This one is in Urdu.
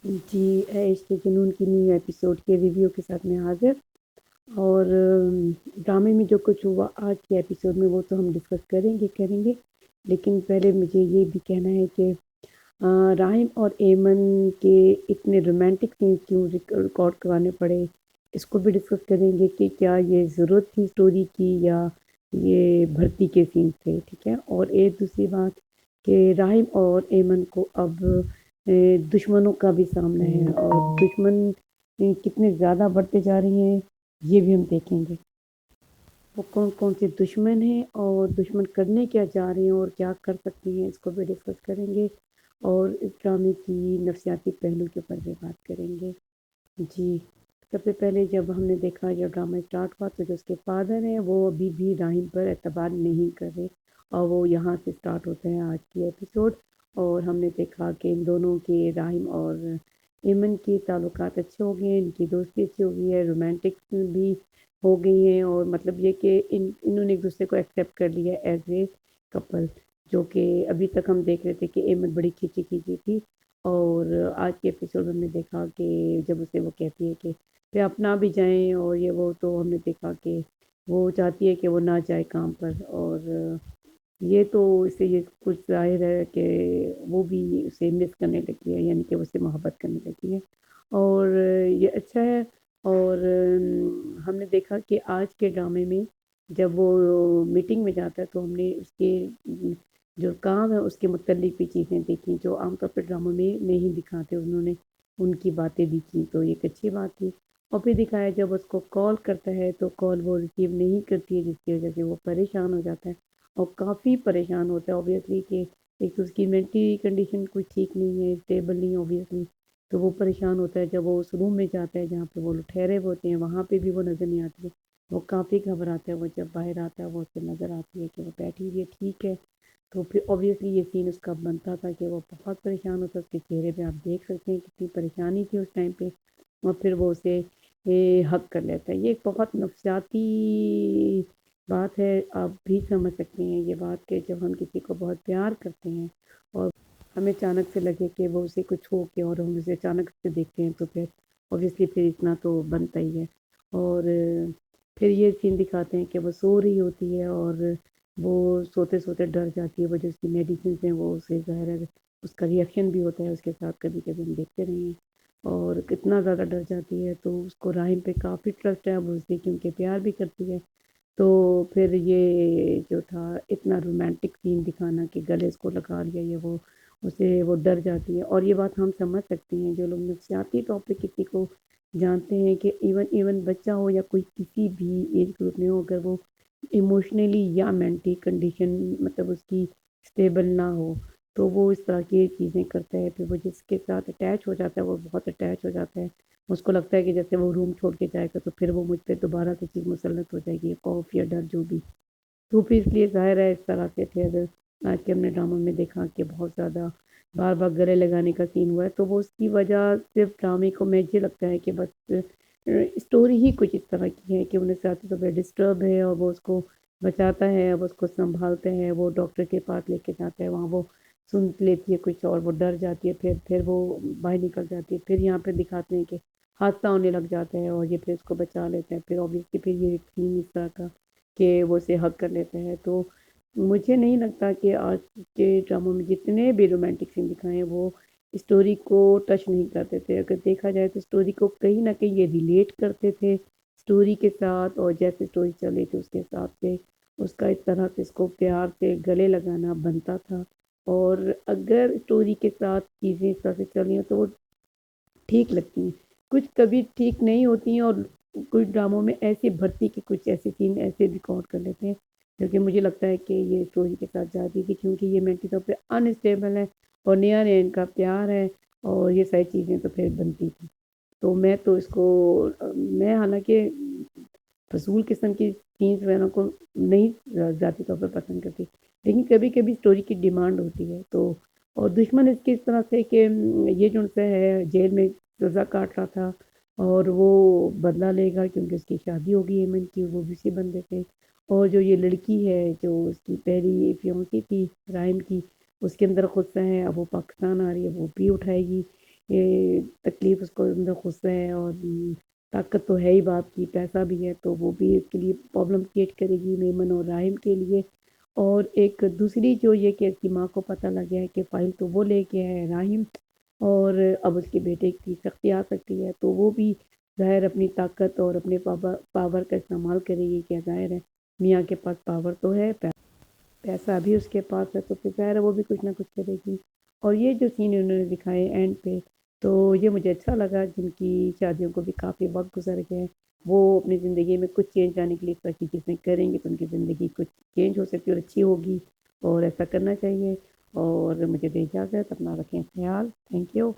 جی عشق جنون کی نیو ایپیسوڈ کے ریویو کے ساتھ میں حاضر اور ڈرامے میں جو کچھ ہوا آج کے ایپیسوڈ میں وہ تو ہم ڈسکس کریں گے لیکن پہلے مجھے یہ بھی کہنا ہے کہ راحم اور ایمن کے اتنے رومانٹک سینس کیوں ریکارڈ کروانے پڑے، اس کو بھی ڈسکس کریں گے کہ کیا یہ ضرورت تھی اسٹوری کی یا یہ بھرتی کے سینس تھے، ٹھیک ہے۔ اور ایک دوسری بات کہ راحم اور ایمن کو اب دشمنوں کا بھی سامنا ہے اور دشمن کتنے زیادہ بڑھتے جا رہے ہیں یہ بھی ہم دیکھیں گے۔ وہ کون کون سے دشمن ہیں اور دشمن کرنے کیا جا رہے ہیں اور کیا کر سکتے ہیں، اس کو بھی ڈسکس کریں گے اور اس ڈرامے کی نفسیاتی پہلو کے اوپر بھی بات کریں گے۔ جی سب سے پہلے جب ہم نے دیکھا جب ڈرامہ اسٹارٹ ہوا تو جو اس کے فادر ہیں وہ ابھی بھی راحم پر اعتبار نہیں کر رہے اور وہ یہاں سے اسٹارٹ ہوتا ہے آج کی ایپیسوڈ۔ اور ہم نے دیکھا کہ ان دونوں کے راحم اور ایمن کے تعلقات اچھے ہو گئے ہیں، ان کی دوستی اچھی ہو گئی ہے، رومانٹک بھی ہو گئی ہیں اور مطلب یہ کہ انہوں نے ایک دوسرے کو ایکسیپٹ کر لیا ایز اے کپل، جو کہ ابھی تک ہم دیکھ رہے تھے کہ ایمن بڑی کھینچی تھی اور آج کے ایپیسوڈ میں ہم نے دیکھا کہ جب اسے وہ کہتی ہے کہ پھر اپنا بھی جائیں اور یہ وہ تو ہم نے دیکھا کہ وہ چاہتی ہے کہ وہ نہ جائے کام پر اور یہ تو اس سے یہ کچھ ظاہر ہے کہ وہ بھی اسے مس کرنے لگی ہے، یعنی کہ اسے محبت کرنے لگی ہے اور یہ اچھا ہے۔ اور ہم نے دیکھا کہ آج کے ڈرامے میں جب وہ میٹنگ میں جاتا ہے تو ہم نے اس کے جو کام ہے اس کے متعلق بھی چیزیں دیکھی جو عام طور پہ ڈراموں میں نہیں دکھاتے، انہوں نے ان کی باتیں بھی کی تو ایک اچھی بات تھی۔ اور پھر دکھایا جب اس کو کال کرتا ہے تو کال وہ ریسیو نہیں کرتی ہے جس کی وجہ سے وہ پریشان ہو جاتا ہے اور کافی پریشان ہوتا ہے اوبویسلی کہ ایک تو اس کی مینٹلی کنڈیشن کچھ ٹھیک نہیں ہے، اسٹیبل نہیں ہے اوبویسلی، تو وہ پریشان ہوتا ہے جب وہ اس روم میں جاتا ہے جہاں پہ وہ لوگ ٹھہرے ہوتے ہیں وہاں پہ بھی وہ نظر نہیں آتی ہے، وہ کافی گھبراتا ہے، وہ جب باہر آتا ہے وہ اسے نظر آتی ہے کہ وہ بیٹھی ہوئی ہے ٹھیک ہے، تو پھر اوبویسلی یہ سین اس کا بنتا تھا کہ وہ بہت پریشان ہوتا ہے، اس کے چہرے پہ آپ دیکھ سکتے ہیں کتنی پریشانی تھی اس ٹائم پہ اور پھر وہ اسے حق کر لیتا ہے۔ یہ ایک بہت نفسیاتی بات ہے، آپ بھی سمجھ سکتے ہیں یہ بات کہ جب ہم کسی کو بہت پیار کرتے ہیں اور ہمیں اچانک سے لگے کہ وہ اسے کچھ ہو کے اور ہم اسے اچانک سے دیکھتے ہیں تو پھر اوبویسلی پھر اتنا تو بنتا ہی ہے۔ اور پھر یہ سین دکھاتے ہیں کہ وہ سو رہی ہوتی ہے اور وہ سوتے سوتے ڈر جاتی ہے، وہ جو اس کی میڈیسنس ہیں وہ اسے ظاہر ہے اس کا ریئیکشن بھی ہوتا ہے اس کے ساتھ، کبھی کبھی ہم دیکھتے رہے ہیں اور کتنا زیادہ ڈر جاتی ہے تو اس کو راحم پہ کافی ٹرسٹ ہے، وہ اسے کیونکہ پیار بھی کرتی ہے تو پھر یہ جو تھا اتنا رومانٹک سین دکھانا کہ گلے اس کو لگا لیا یہ وہ اسے وہ ڈر جاتی ہے اور یہ بات ہم سمجھ سکتے ہیں جو لوگ نفسیاتی طور پہ کسی کو جانتے ہیں کہ ایون بچہ ہو یا کوئی کسی بھی ایج گروپ میں ہو، اگر وہ ایموشنلی یا مینٹلی کنڈیشن مطلب اس کی اسٹیبل نہ ہو تو وہ اس طرح کی چیزیں کرتا ہے، پھر وہ جس کے ساتھ اٹیچ ہو جاتا ہے وہ بہت اٹیچ ہو جاتا ہے، اس کو لگتا ہے کہ جیسے وہ روم چھوڑ کے جائے گا تو پھر وہ مجھ پہ دوبارہ سے چیز مسلط ہو جائے گی، خوف یا ڈر جو بھی، تو پھر اس لیے ظاہر ہے اس طرح سے پھر آج کے ہم نے ڈراموں میں دیکھا کہ بہت زیادہ بار بار گلے لگانے کا سین ہوا ہے تو وہ اس کی وجہ صرف ڈرامے کو مجھے لگتا ہے کہ بس اسٹوری ہی کچھ اس طرح کی ہے کہ انہیں ساتھ طور پہ ڈسٹرب ہے اور وہ اس کو بچاتا ہے، اب اس کو سنبھالتے ہیں، وہ ڈاکٹر کے پاس لے کے جاتا ہے، وہاں وہ سن لیتی ہے کچھ اور وہ ڈر جاتی ہے، پھر وہ باہر نکل جاتی ہے، پھر یہاں پہ دکھاتے ہیں کہ حادثہ ہونے لگ جاتا ہے اور یہ پھر اس کو بچا لیتا ہے، پھر اوبویسلی پھر یہ ایک سین اس طرح کا کہ وہ اسے حق کر لیتے ہیں۔ تو مجھے نہیں لگتا کہ آج کے ڈراموں میں جتنے بھی رومانٹک سین دکھائے ہیں وہ اسٹوری کو ٹچ نہیں کرتے تھے، اگر دیکھا جائے تو اسٹوری کو کہیں نہ کہیں یہ ریلیٹ کرتے تھے اسٹوری کے ساتھ اور جیسے اسٹوری چل رہی تھی اس کے حساب سے اس کا اس طرح سے اس کو پیار سے گلے لگانا بنتا تھا اور اگر اسٹوری کے ساتھ چیزیں اس طرح سے چل رہی ہیں تو وہ ٹھیک لگتی ہیں، کچھ کبھی ٹھیک نہیں ہوتی ہیں اور کچھ ڈراموں میں ایسے بھرتی کے کچھ ایسے سین ایسے ریکارڈ کر لیتے ہیں جو کہ مجھے لگتا ہے کہ یہ اسٹوری کے ساتھ جاتی تھی کیونکہ یہ مینٹلی طور پہ انسٹیبل ہے اور نیا نیا ان کا پیار ہے اور یہ ساری چیزیں تو پھر بنتی تھیں، تو میں تو اس کو میں حالانکہ فضول قسم کی سینس وغیرہ کو نہیں ذاتی طور پر پسند کرتی لیکن کبھی کبھی اسٹوری کی ڈیمانڈ ہوتی ہے تو اور دشمن اس کی اس طرح سے کہ یہ جو ان سے ہے جیل میں سزا کاٹ رہا تھا اور وہ بدلہ لے گا کیونکہ اس کی شادی ہوگی ایمن کی، وہ بھی اسی بندے سے، اور جو یہ لڑکی ہے جو اس کی پہلی فیونسی تھی راحم کی اس کے اندر غصہ ہے، اب وہ پاکستان آ رہی ہے وہ بھی اٹھائے گی یہ تکلیف اس کو اندر غصہ ہے اور طاقت تو ہے ہی باپ کی، پیسہ بھی ہے تو وہ بھی اس کے لیے پرابلم کریٹ کرے گی میمن اور راحم کے لیے۔ اور ایک دوسری جو یہ کہ اس کی ماں کو پتہ لگ گیا ہے کہ فائل تو وہ لے کے ہے راحم، اور اب اس کے بیٹے کی سختی آ سکتی ہے تو وہ بھی ظاہر اپنی طاقت اور اپنے پاور کا استعمال کرے گی کہ ظاہر ہے میاں کے پاس پاور تو ہے، پیسہ بھی اس کے پاس ہے تو پھر ظاہر ہے وہ بھی کچھ نہ کچھ کرے گی۔ اور یہ جو سین انہوں نے دکھائے اینڈ پہ تو یہ مجھے اچھا لگا، جن کی شادیوں کو بھی کافی وقت گزر گیا ہے وہ اپنی زندگی میں کچھ چینج لانے کے لیے کوئی چیزیں کریں گے تو ان کی زندگی کچھ چینج ہو سکتی ہے اور اچھی ہوگی، اور ایسا کرنا چاہیے۔ اور مجھے دے اجازت، اپنا رکھیں خیال، تھینک یو۔